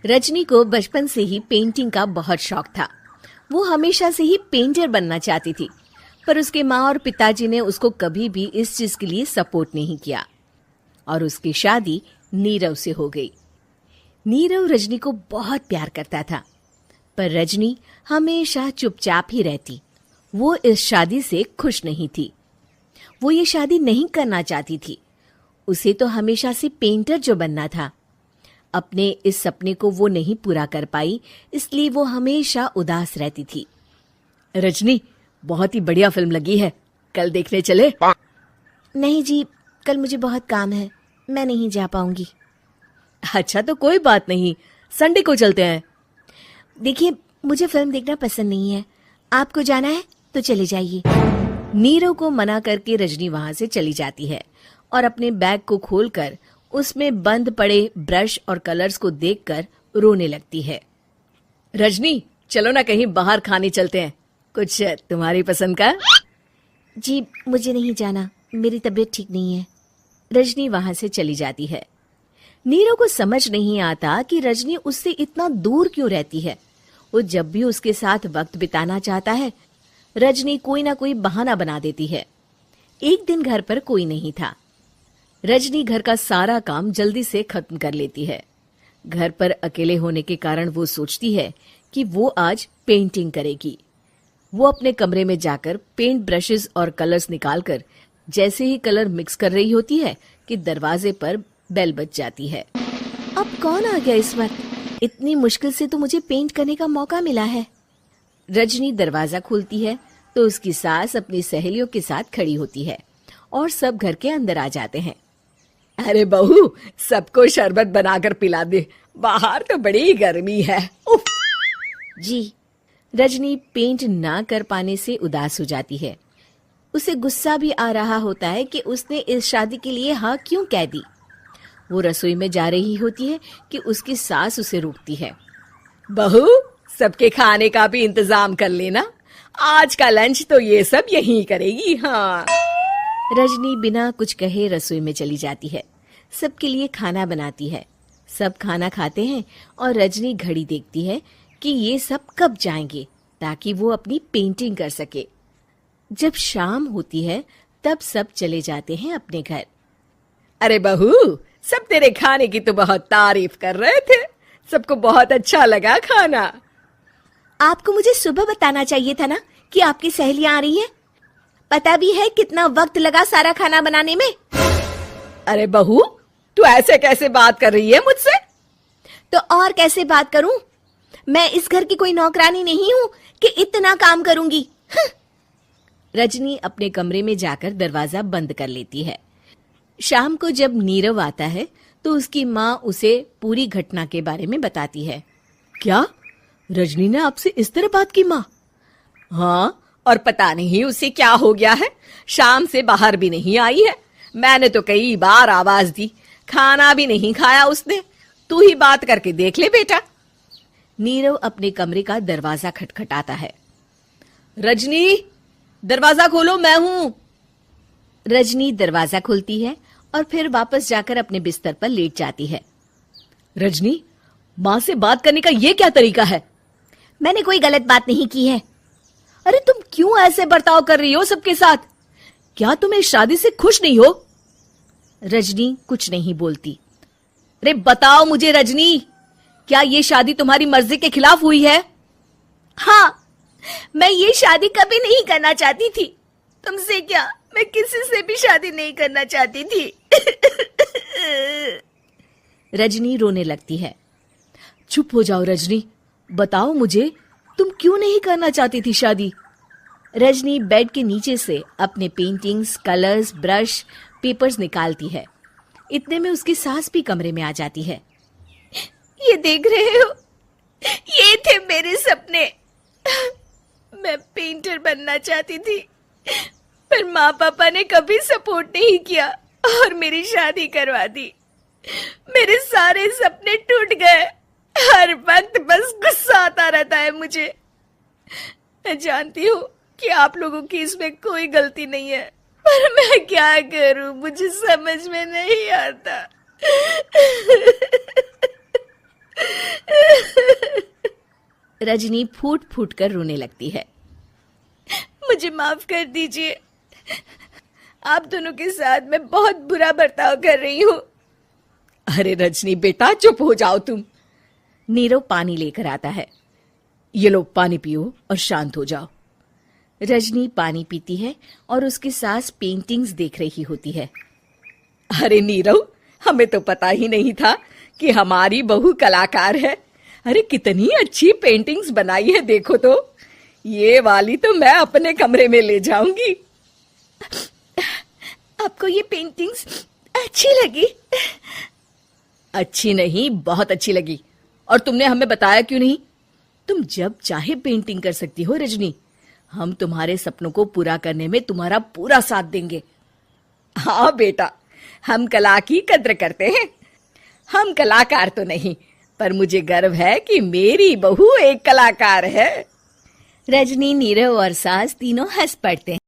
रजनी को बचपन से ही पेंटिंग का बहुत शौक था। वो हमेशा से ही पेंटर बनना चाहती थी, पर उसके माँ और पिताजी ने उसको कभी भी इस चीज के लिए सपोर्ट नहीं किया और उसकी शादी नीरव से हो गई। नीरव रजनी को बहुत प्यार करता था, पर रजनी हमेशा चुपचाप ही रहती। वो इस शादी से खुश नहीं थी। वो ये शादी नहीं करना चाहती थी। उसे तो हमेशा से पेंटर जो बनना था। अपने इस सपने को वो नहीं पूरा कर पाई, इसलिए वो हमेशा उदास रहती थी। रजनी, बहुत ही बढ़िया फिल्म लगी है, कल देखने चले? नहीं जी, कल मुझे बहुत काम है, मैं नहीं जा पाऊंगी। अच्छा तो कोई बात नहीं, संडे को चलते हैं। देखिए, मुझे फिल्म देखना पसंद नहीं है। आपको जाना है तो चले जाइए। नीरव को मना करके रजनी वहां से चली जाती है और अपने बैग को खोलकर उसमें बंद पड़े ब्रश और कलर्स को देखकर रोने लगती है। रजनी, चलो ना कहीं बाहर खाने चलते हैं, कुछ तुम्हारी पसंद का। जी, मुझे नहीं जाना, मेरी तबीयत ठीक नहीं है। रजनी वहां से चली जाती है। नीरव को समझ नहीं आता कि रजनी उससे इतना दूर क्यों रहती है। वो जब भी उसके साथ वक्त बिताना चाहता है, रजनी कोई ना कोई बहाना बना देती है। एक दिन घर पर कोई नहीं था। रजनी घर का सारा काम जल्दी से खत्म कर लेती है। घर पर अकेले होने के कारण वो सोचती है कि वो आज पेंटिंग करेगी। वो अपने कमरे में जाकर पेंट ब्रशेस और कलर्स निकालकर जैसे ही कलर मिक्स कर रही होती है कि दरवाजे पर बेल बज जाती है। अब कौन आ गया इस वक्त? इतनी मुश्किल से तो मुझे पेंट करने का मौका मिला है। रजनी दरवाजा खोलती है तो उसकी सास अपनी सहेलियों के साथ खड़ी होती है और सब घर के अंदर आ जाते हैं। अरे बहू, सबको शरबत बनाकर पिला दे, बाहर तो बड़ी गर्मी है। उफ। जी। रजनी पेंट ना कर पाने से उदास हो जाती है। उसे गुस्सा भी आ रहा होता है कि उसने इस शादी के लिए हाँ क्यों कह दी। वो रसोई में जा रही होती है कि उसकी सास उसे रोकती है। बहू, सबके खाने का भी इंतजाम कर लेना, आज का लंच तो ये सब यहीं करेगी। हाँ। रजनी बिना कुछ कहे रसोई में चली जाती है। सबके लिए खाना बनाती है। सब खाना खाते हैं और रजनी घड़ी देखती है कि ये सब कब जाएंगे ताकि वो अपनी पेंटिंग कर सके। जब शाम होती है तब सब चले जाते हैं अपने घर। अरे बहू, सब तेरे खाने की तो बहुत तारीफ कर रहे थे, सबको बहुत अच्छा लगा खाना। आपको मुझे सुबह बताना चाहिए था ना कि आपकी सहेलियां आ रही हैं। पता भी है कितना वक्त लगा सारा खाना बनाने में। अरे बहू, तू ऐसे कैसे बात कर रही है मुझसे? तो और कैसे बात करूं? मैं इस घर की कोई नौकरानी नहीं हूं कि इतना काम करूंगी। रजनी अपने कमरे में जाकर दरवाजा बंद कर लेती है। शाम को जब नीरव आता है तो उसकी माँ उसे पूरी घटना के बारे में बताती है। क्या रजनी ने आपसे इस तरह बात की माँ? हाँ, और पता नहीं उसे क्या हो गया है, शाम से बाहर भी नहीं आई है। मैंने तो कई बार आवाज दी, खाना भी नहीं खाया उसने। तू ही बात करके देख ले बेटा। नीरव अपने कमरे का दरवाजा खटखटाता है। रजनी, दरवाजा खोलो, मैं हूं। रजनी दरवाजा खोलती है और फिर वापस जाकर अपने बिस्तर पर लेट जाती है। रजनी, माँ से बात करने का ये क्या तरीका है? मैंने कोई गलत बात नहीं की है। अरे तुम क्यों ऐसे बर्ताव कर रही हो सबके साथ? क्या तुम इस शादी से खुश नहीं हो? रजनी कुछ नहीं बोलती। अरे बताओ मुझे रजनी, क्या ये शादी तुम्हारी मर्जी के खिलाफ हुई है? हाँ, मैं ये शादी कभी नहीं करना चाहती थी। तुमसे क्या, मैं किसी से भी शादी नहीं करना चाहती थी। रजनी रोने लगती है। चुप हो जाओ रजनी, बताओ मुझे, तुम क्यों नहीं करना चाहती थी शादी? रजनी बेड के नीचे से अपने पेंटिंग्स, कलर्स, ब्रश, पेपर्स निकालती है। इतने में उसकी सास भी कमरे में आ जाती है। ये देख रहे हो, ये थे मेरे सपने। मैं पेंटर बनना चाहती थी, पर माँ पापा ने कभी सपोर्ट नहीं किया और मेरी शादी करवा दी। मेरे सारे सपने टूट गए। हर वक्त बस गुस्सा आता रहता है मुझे। मैं जानती हूँ कि आप लोगों की इसमें कोई गलती नहीं है, पर मैं क्या करूँ, मुझे समझ में नहीं आता। रजनी फूट फूट कर रोने लगती है। मुझे माफ कर दीजिए, आप दोनों के साथ मैं बहुत बुरा बर्ताव कर रही हूँ। अरे रजनी बेटा, चुप हो जाओ तुम। नीरव पानी लेकर आता है। ये लो पानी पियो और शांत हो जाओ। रजनी पानी पीती है और उसकी सास पेंटिंग्स देख रही होती है। अरे नीरव, हमें तो पता ही नहीं था कि हमारी बहू कलाकार है। अरे कितनी अच्छी पेंटिंग्स बनाई है, देखो तो। ये वाली तो मैं अपने कमरे में ले जाऊंगी। आपको ये पेंटिंग्स अच्छी लगी? अच्छी नहीं, बहुत अच्छी लगी। और तुमने हमें बताया क्यों नहीं? तुम जब चाहे पेंटिंग कर सकती हो रजनी। हम तुम्हारे सपनों को पूरा करने में तुम्हारा पूरा साथ देंगे। हाँ बेटा, हम कला की कद्र करते हैं। हम कलाकार तो नहीं, पर मुझे गर्व है कि मेरी बहू एक कलाकार है। रजनी, नीरव और सास तीनों हंस पड़ते हैं।